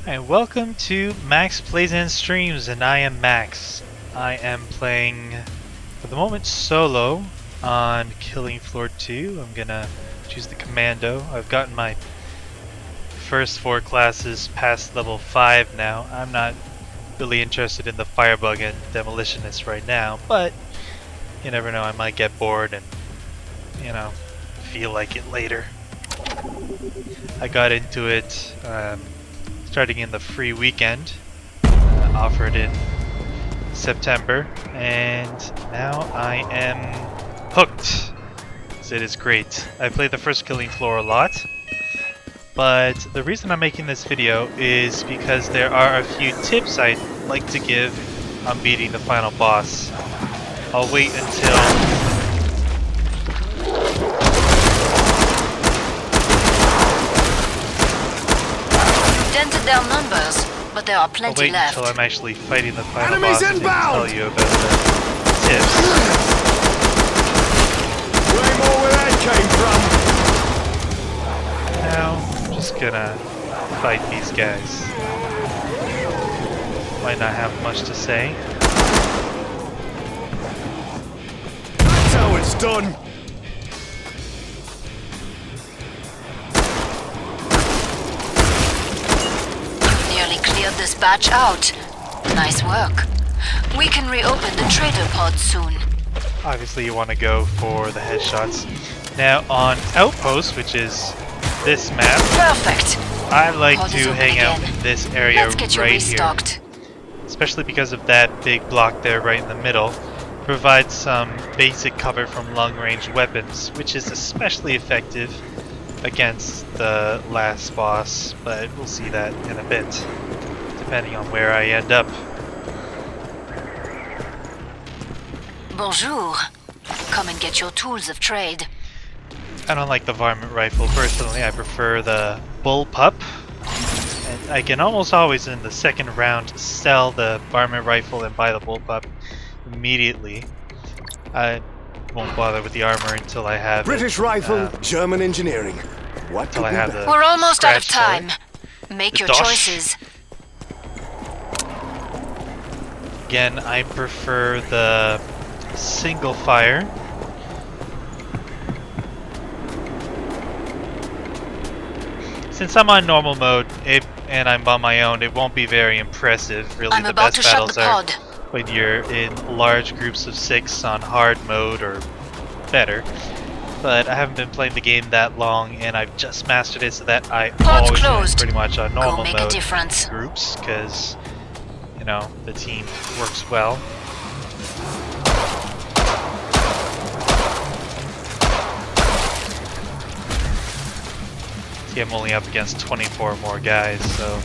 And welcome to Max Plays and Streams, and I am Max. I am playing, for the moment, solo on Killing Floor 2. I'm gonna choose the Commando. I've gotten my first 4 classes past level 5 now. I'm not really interested in the Firebug and Demolitionist right now, but you never know, I might get bored and, feel like it later. I got into it starting in the free weekend, offered in September, and now I am hooked. So it is great. I played the first Killing Floor a lot, but the reason I'm making this video is because there are a few tips I'd like to give on beating the final boss. I'll wait until dented down numbers, but there are plenty left. until I'm actually fighting the final Enemies boss and inbound! tell you about the tips. Way more where that came from. Now, I'm just gonna fight these guys. Might not have much to say. That's how it's done. Nearly cleared this batch out. Nice work. We can reopen the trader pod soon. Obviously you want to go for the headshots. Now on Outpost, which is this map, Perfect. I like Pod is to open hang out again. in this area Let's get you right restocked. here. Especially because of that big block there right in the middle. Provides some basic cover from long-range weapons, which is especially effective against the last boss, but we'll see that in a bit, depending on where I end up. Bonjour. Come and get your tools of trade. I don't like the varmint rifle personally. I prefer the bullpup, and I can almost always in the second round sell the varmint rifle and buy the bullpup immediately. I won't bother with the armor until I have British it, rifle, German engineering. What until could I be have better? the We're almost out of scratch for time. it. Make The your dosh. choices. Again, I prefer the single fire. Since I'm on normal mode and I'm on my own, it won't be very impressive. Really, I'm the about best to shut battles the are pod. when you're in large groups of 6 on hard mode or better. But I haven't been playing the game that long, and I've just mastered it so that I Pod's always am closed. pretty much on normal Go make a mode difference. groups, because the team works well. See, I'm only up against 24 more guys, so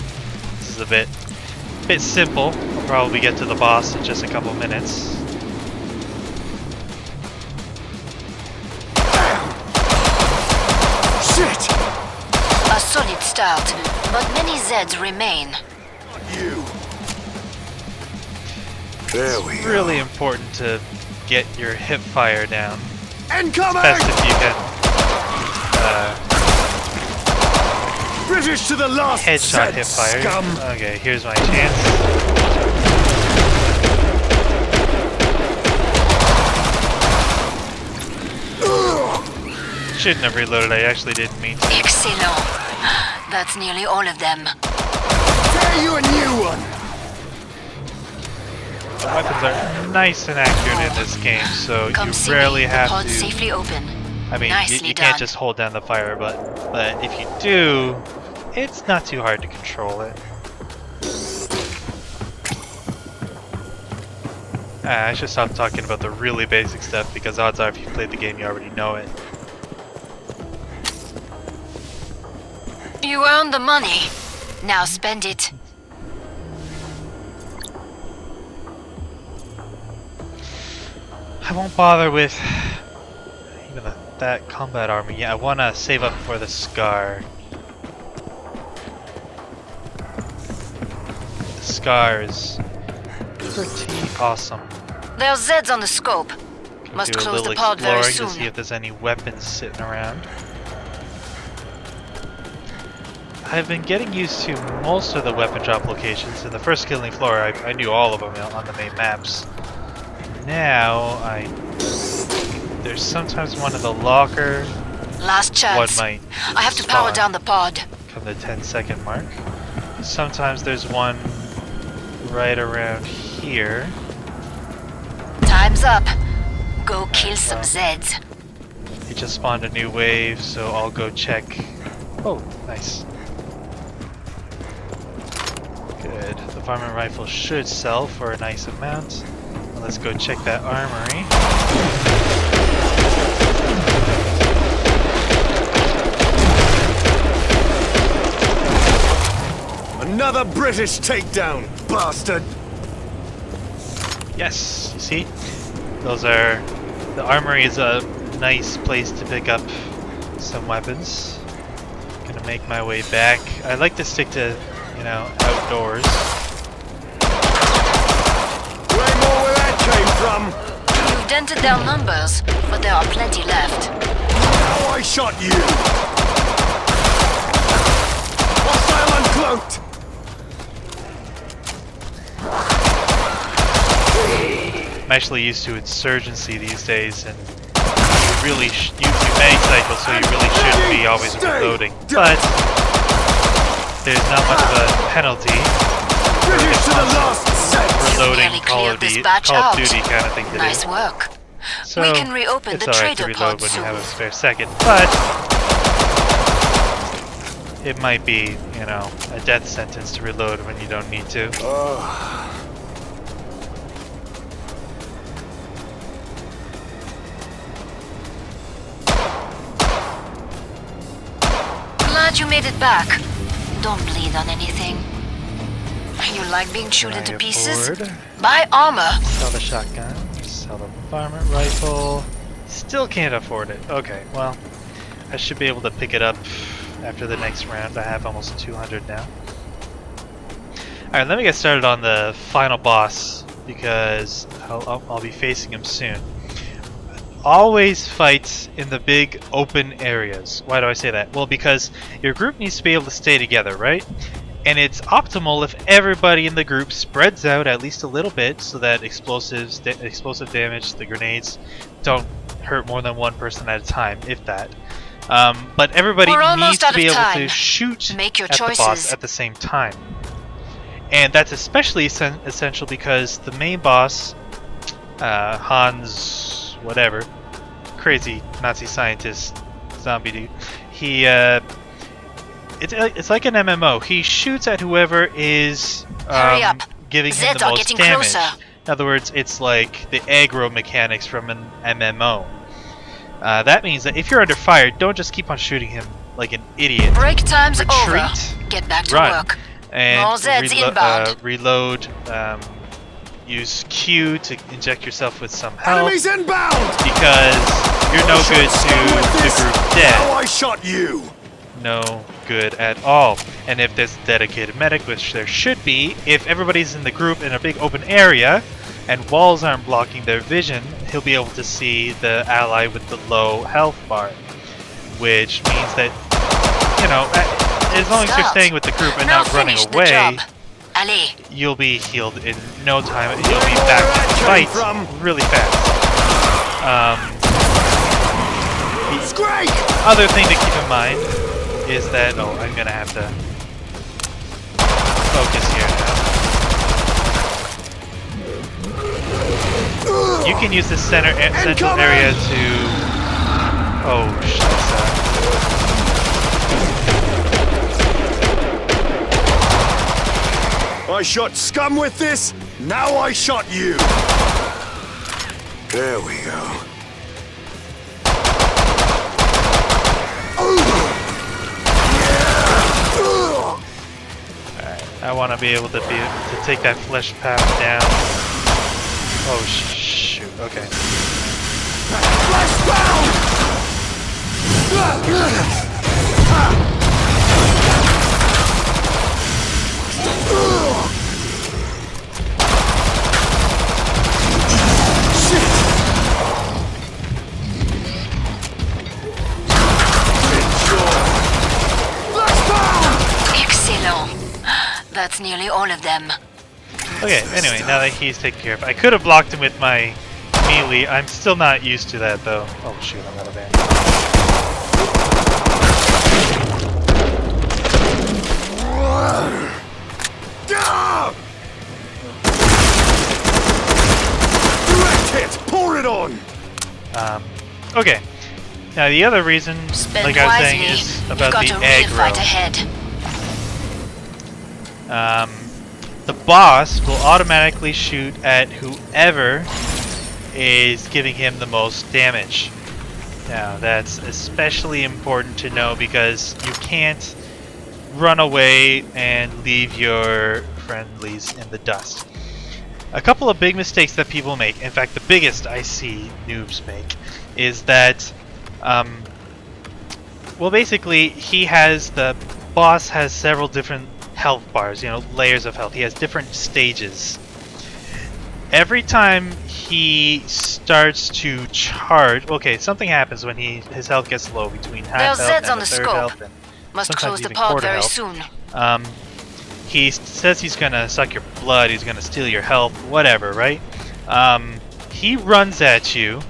this is a bit simple. I'll probably get to the boss in just a couple minutes. Shit! A solid start, but many Zeds remain. You. There we It's go. really important to get your hip fire down. Incoming! Best if you can British to the last headshot Zed, hip fire. scum. Okay, here's my chance. Shouldn't have reloaded, I actually didn't mean to. Excellent. That's nearly all of them. Dare you a new one! The weapons are nice and accurate in this game, so Come you see rarely me. The have pod's to. safely open. I mean, Nicely you can't done. just hold down the fire button, but if you do, it's not too hard to control it. I should stop talking about the really basic stuff because odds are if you played the game you already know it. You earned the money. Now spend it. I won't bother with even that combat armor yet. I want to save up for the scar. The scar is pretty awesome. There are Zeds on the scope. Can Must do a close little the pod very exploring soon. to see if there's any weapons sitting around. I've been getting used to most of the weapon drop locations. In the first Killing Floor, I knew all of them on the main maps. Now, there's sometimes one in the locker. Last chance. One might I have to power spawn down the pod. come the 10-second mark. Sometimes there's one right around here. Time's up. Go kill some Zeds. He just spawned a new wave, so I'll go check. Oh, nice. Good. The varmint rifle should sell for a nice amount. Well, let's go check that armory. Another British takedown, bastard! Yes, you see? Those are... The armory is a nice place to pick up some weapons. Gonna make my way back. I like to stick to, you know, outdoors. Way more where that came from! You've dented their numbers, but there are plenty left. Now I shot you! Hostile uncloaked! I'm actually used to insurgency these days, and you really use many cycles, so you really shouldn't be always reloading. But there's not much of a penalty for British to the last set! reloading nearly Call cleared of, this the, batch Call of out. Duty kind of thing to Nice do. work. So We can reopen it's the alright to trader reload pod when soon. you have a spare second, but it might be, you know, a death sentence to reload when you don't need to. Glad you made it back. Don't bleed on anything. You like being chewed into Fire pieces? forward. Buy armor. Sell the shotgun, sell the varmint rifle. Still can't afford it. Okay, well, I should be able to pick it up after the next round. I have almost 200 now. Alright, let me get started on the final boss, because I'll be facing him soon. Always fight in the big open areas. Why do I say that? Well, because your group needs to be able to stay together, right? And it's optimal if everybody in the group spreads out at least a little bit, so that explosive damage, the grenades, don't hurt more than one person at a time, if that. But everybody We're almost needs out to be of able time. to shoot Make your at the boss choices. at the same time. And that's especially essential because the main boss, Hans, whatever, crazy Nazi scientist, zombie dude, he, it's like an MMO. He shoots at whoever is Hurry up. giving him Zeds the are most getting damage. closer. In other words, it's like the aggro mechanics from an MMO. That means that if you're under fire, don't just keep on shooting him like an idiot. Break time's over. Retreat, Get back to run, work. and More Zeds inbound. reload. Use Q to inject yourself with some health, Enemies inbound! because you're no good to the group Now dead. I shot you! No good at all. And if there's a dedicated medic, which there should be, if everybody's in the group in a big open area and walls aren't blocking their vision, he'll be able to see the ally with the low health bar, which means that, you know, as long as you're staying with the group and Now not running finish the away, job. Allez. you'll be healed in no time. You'll be back to the fight really fast. Scrake! Other thing to keep in mind is that, oh, I'm gonna have to focus here now. You can use this central area to, oh shit, I shot scum with this, now I shot you! There we go. I want to be able to take that flesh path down. Oh shoot, okay. That's nearly all of them. Okay, anyway, now that he's taken care of, I could have blocked him with my melee. I'm still not used to that though. Oh shoot, I'm out of ammo. Direct hit! Pour it on! Okay. Now the other reason, Spend like I was wisely. saying, is We've about got the a real fight aggro. ahead. The boss will automatically shoot at whoever is giving him the most damage. Now that's especially important to know because you can't run away and leave your friendlies in the dust. A couple of big mistakes that people make, in fact the biggest I see noobs make, is that well basically the boss has several different health bars, you know, layers of health. He has different stages. Every time he starts to charge, okay, something happens when his health gets low, between half There's health Zeds on and a the third scope. health, and Must sometimes close the even pod quarter very health. soon. He says he's gonna suck your blood, he's gonna steal your health, whatever, right? He runs at you,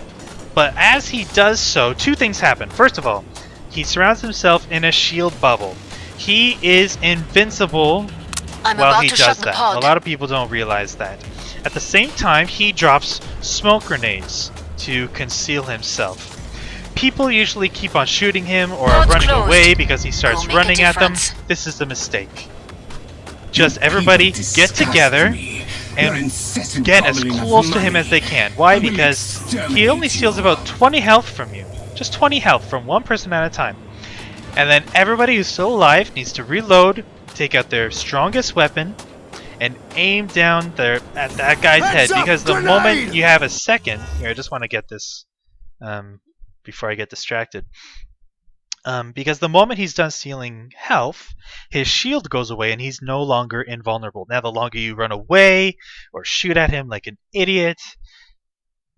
but as he does so, two things happen. First of all, he surrounds himself in a shield bubble. He is invincible I'm while about he to shut does the that. pod. A lot of people don't realize that. At the same time, he drops smoke grenades to conceal himself. People usually keep on shooting him or are Pod's running closed. away because he starts Go make a running at them. difference. This is a mistake. Just everybody get together and get as close to him as they can. Why? Because he only steals about 20 health from you. Just 20 health from one person at a time. And then everybody who's still alive needs to reload, take out their strongest weapon, and aim down at that guy's head. Heads up, Because the grenade! moment you have a second... Here, I just want to get this before I get distracted. Because the moment he's done stealing health, his shield goes away and he's no longer invulnerable. Now the longer you run away or shoot at him like an idiot,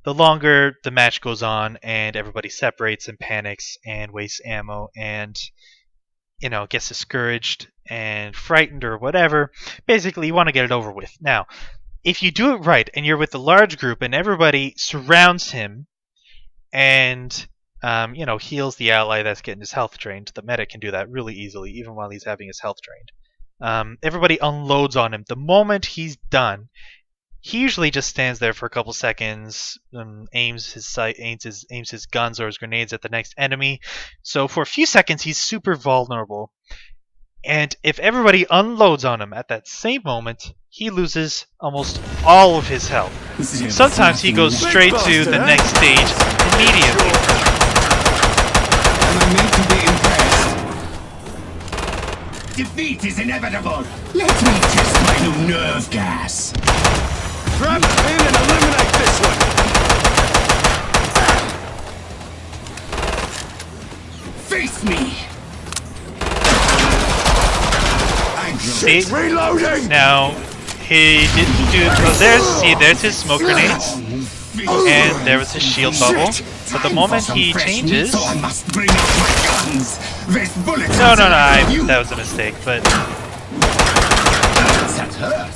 the longer the match goes on and everybody separates and panics and wastes ammo and, you know, gets discouraged and frightened or whatever. Basically, you want to get it over with. Now, if you do it right and you're with a large group and everybody surrounds him and you know, heals the ally that's getting his health drained. The medic can do that really easily, even while he's having his health drained. Everybody unloads on him. The moment he's done, he usually just stands there for a couple seconds, aims his guns or his grenades at the next enemy. So for a few seconds, he's super vulnerable. And if everybody unloads on him at that same moment, he loses almost all of his health. Sometimes he goes straight to the next stage immediately. Am I meant to be impressed? Defeat is inevitable. Let me test my new nerve gas. Grab a pin and eliminate this one! Face me. See? Reloading! Now, he didn't do... Oh, there's his smoke grenades. And there was his shield bubble. But the moment he changes... So I must bring out my guns. This bullet No, that was a mistake, but... That hurt.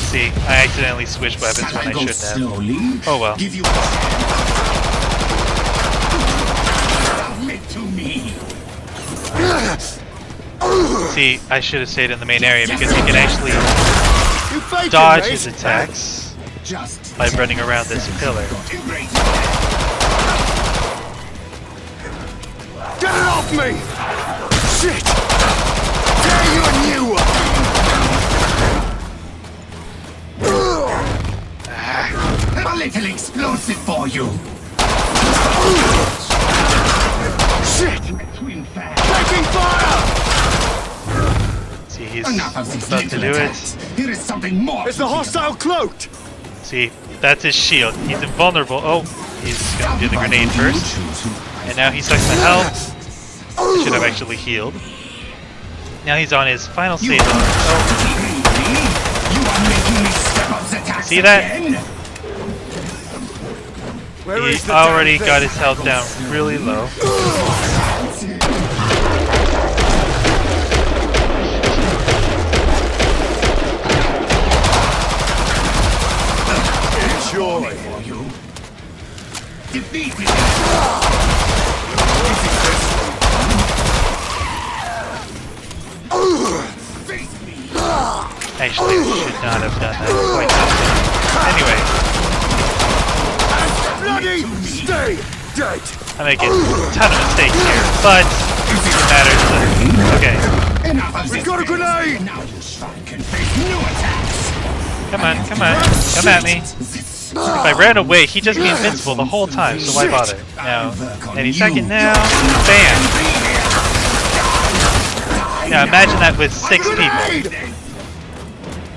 See, I accidentally switched weapons when I shouldn't have. Slowly. Oh well. Give you Submit to me. See, I should have stayed in the main area because he can actually You faking, dodge mate? his attacks Just by running around this pillar. embrace Get it off me! Shit! Dare you and you! a little explosive for you. Shit! Twin fan. Taking fire! See, he's Enough of these about to little do attacks. it. Here is something more. Is the hostile cloaked? See, that's his shield. He's invulnerable. Oh, he's gonna do the grenade first. And now he sucks the health. I should have actually healed. Now he's on his final stage. Oh, You are making me step up the tax see that? again? Where he is the already damn got thing? his health down really low. Actually, I should not have done that quite that way. Anyway, Bloody stay dead! I'm making a ton of mistakes here, but it matters little. Okay, Enough of We've this got a grenade! Now you swine can face new attacks. come on, come at me. If I ran away, he'd just be invincible the whole time, so why bother? Now, any second now, bam! Now imagine that with 6 people.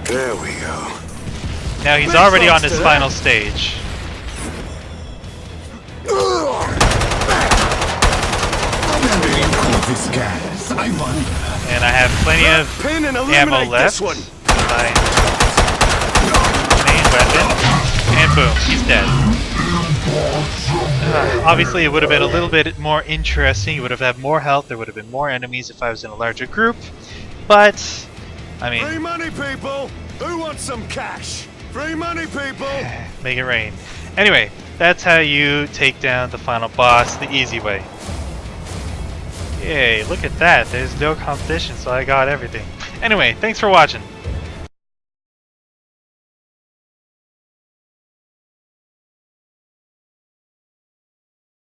There we go. Now he's already on his final stage. Where do you call this gas? I wonder. And I have plenty of Pin and ammo eliminate left. this one. My main weapon. And boom, he's dead. Obviously, it would have been a little bit more interesting. You would have had more health. There would have been more enemies if I was in a larger group. But, I Free mean, money, people! Who wants some cash? Free money, people! make it rain. Anyway, that's how you take down the final boss the easy way. Yay, look at that. There's no competition, so I got everything. Anyway, thanks for watching.